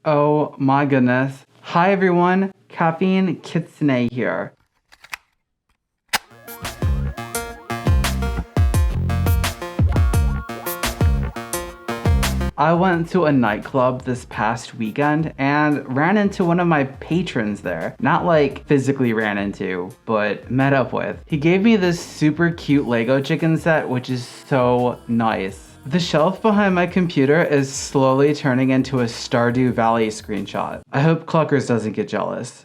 Oh my goodness. Hi everyone, Caffeine Kitsune here. I went to a nightclub this past weekend and ran into one of my patrons there. Not like physically ran into, but met up with. He gave me this super cute Lego chicken set, which is so nice. The shelf behind my computer is slowly turning into a Stardew Valley screenshot. I hope Cluckers doesn't get jealous.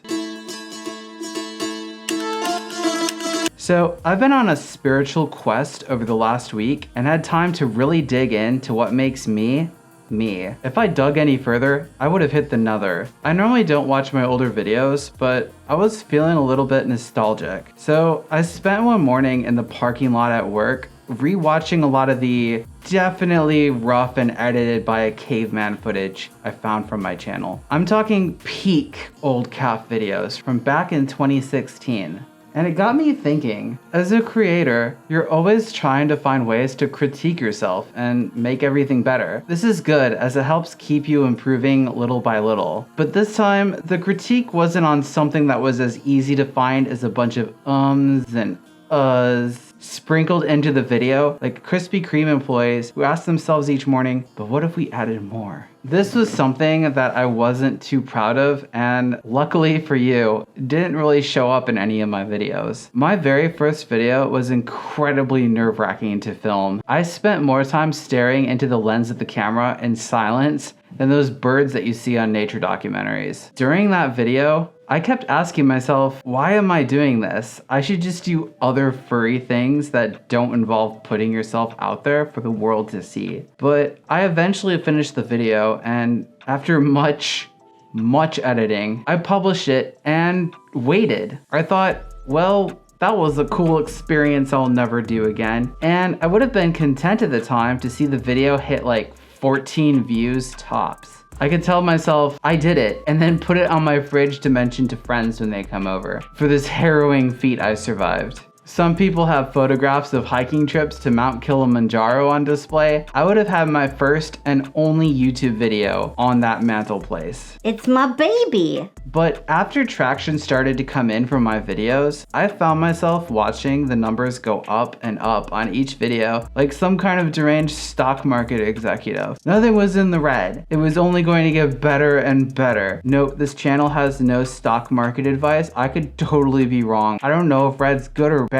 So I've been on a spiritual quest over the last week and had time to really dig into what makes me. If I dug any further, I would have hit the nether. I normally don't watch my older videos, but I was feeling a little bit nostalgic. So I spent one morning in the parking lot at work rewatching a lot of the definitely rough and edited by a caveman footage I found from my channel. I'm talking peak old calf videos from back in 2016. And it got me thinking, as a creator, you're always trying to find ways to critique yourself and make everything better. This is good as it helps keep you improving little by little. But this time, the critique wasn't on something that was as easy to find as a bunch of ums and uhs sprinkled into the video, like Krispy Kreme employees who ask themselves each morning, but what if we added more? This was something that I wasn't too proud of, and luckily for you, didn't really show up in any of my videos. My very first video was incredibly nerve-wracking to film. I spent more time staring into the lens of the camera in silence than those birds that you see on nature documentaries. During that video, I kept asking myself, why am I doing this? I should just do other furry things that don't involve putting yourself out there for the world to see. But I eventually finished the video, and after much editing, I published it and waited. I thought, well, that was a cool experience I'll never do again. And I would have been content at the time to see the video hit like 14 views tops. I could tell myself I did it and then put it on my fridge to mention to friends when they come over for this harrowing feat I survived. Some people have photographs of hiking trips to Mount Kilimanjaro on display. I would have had my first and only YouTube video on that mantelpiece. It's my baby. But after traction started to come in from my videos, I found myself watching the numbers go up and up on each video like some kind of deranged stock market executive. Nothing was in the red. It was only going to get better and better. Note, this channel has no stock market advice. I could totally be wrong. I don't know if red's good or bad.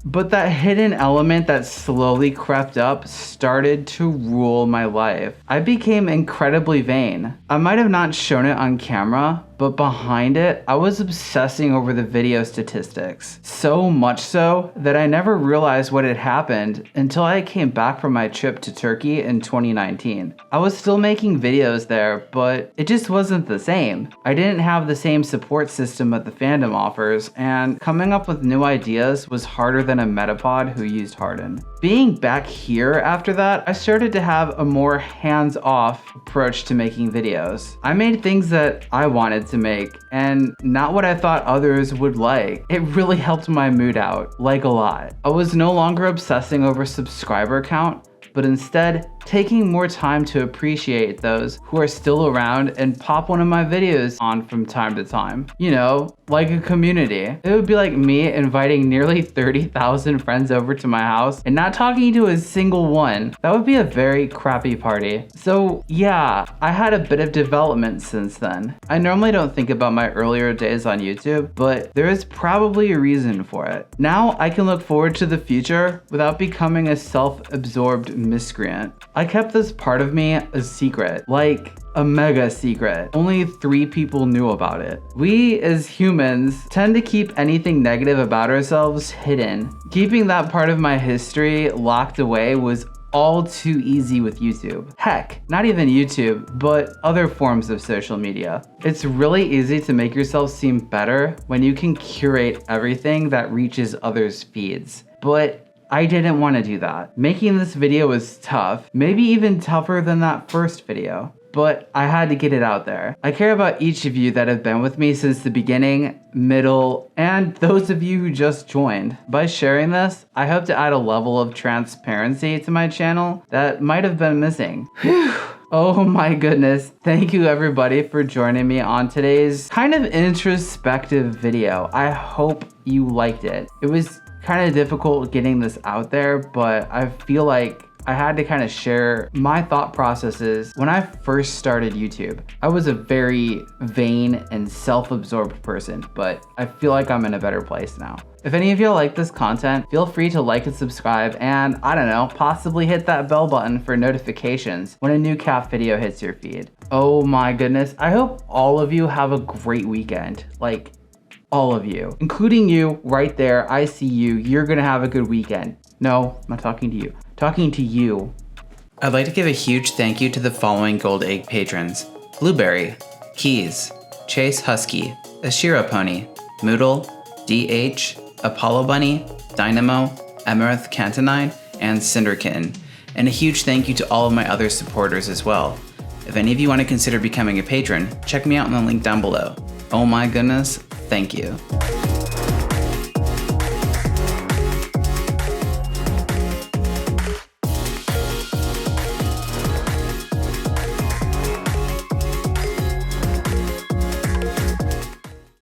But that hidden element that slowly crept up started to rule my life. I became incredibly vain. I might have not shown it on camera, but behind it, I was obsessing over the video statistics. So much so that I never realized what had happened until I came back from my trip to Turkey in 2019. I was still making videos there, but it just wasn't the same. I didn't have the same support system that the fandom offers, and coming up with new ideas was harder than a Metapod who used Harden. Being back here after that, I started to have a more hands-off approach to making videos. I made things that I wanted to make and not what I thought others would like. It really helped my mood out, like a lot. I was no longer obsessing over subscriber count, but instead taking more time to appreciate those who are still around and pop one of my videos on from time to time. You know, like a community. It would be like me inviting nearly 30,000 friends over to my house and not talking to a single one. That would be a very crappy party. So yeah, I had a bit of development since then. I normally don't think about my earlier days on YouTube, but there is probably a reason for it. Now I can look forward to the future without becoming a self-absorbed miscreant. I kept this part of me a secret, like a mega secret. Only 3 people knew about it. We as humans tend to keep anything negative about ourselves hidden. Keeping that part of my history locked away was all too easy with YouTube. Heck, not even YouTube, but other forms of social media. It's really easy to make yourself seem better when you can curate everything that reaches others' feeds. But I didn't want to do that. Making this video was tough, maybe even tougher than that first video. But I had to get it out there. I care about each of you that have been with me since the beginning, middle, and those of you who just joined. By sharing this, I hope to add a level of transparency to my channel that might have been missing. Whew. Oh my goodness. Thank you everybody for joining me on today's kind of introspective video. I hope you liked it. It was kind of difficult getting this out there, but I feel like I had to kind of share my thought processes when I first started YouTube. I was a very vain and self-absorbed person, but I feel like I'm in a better place now. If any of you like this content, feel free to like and subscribe and, I don't know, possibly hit that bell button for notifications when a new Caff video hits your feed. Oh my goodness, I hope all of you have a great weekend. Like, all of you, including you right there. I see you. You're gonna have a good weekend. No, I'm not talking to you. Talking to you. I'd like to give a huge thank you to the following Gold Egg patrons: Blueberry, Keys, Chase Husky, Ashira Pony, Moodle, DH, Apollo Bunny, Dynamo, Emerith Cantonine, and Cinderkitten. And a huge thank you to all of my other supporters as well. If any of you want to consider becoming a patron, check me out on the link down below. Oh my goodness, thank you.